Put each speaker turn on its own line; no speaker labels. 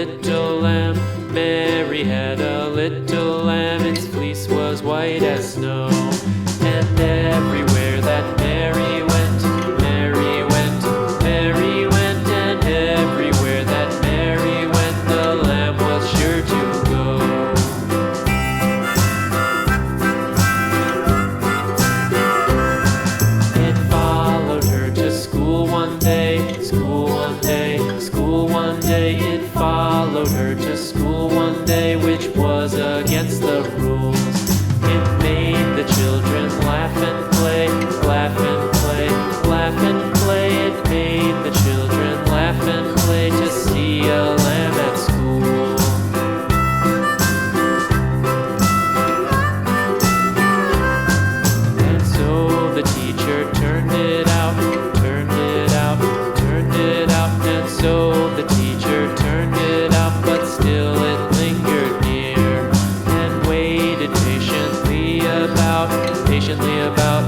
little lamb. Mary had a little lamb. Its fleece was white as snow. And everywhere that Mary went, Mary went, Mary went. And everywhere that Mary went, the lamb was sure to go. It followed her to school one day, school one day, school one day. It followed her to school one day, which was against the rules. It made the children laugh and play, laugh and play, laugh and play. It made the children laugh and play to see a lamb at school. And so the teacher turned it out, turned it out, turned it out. And so the teacher turned it out, but still it lingered near and waited patiently about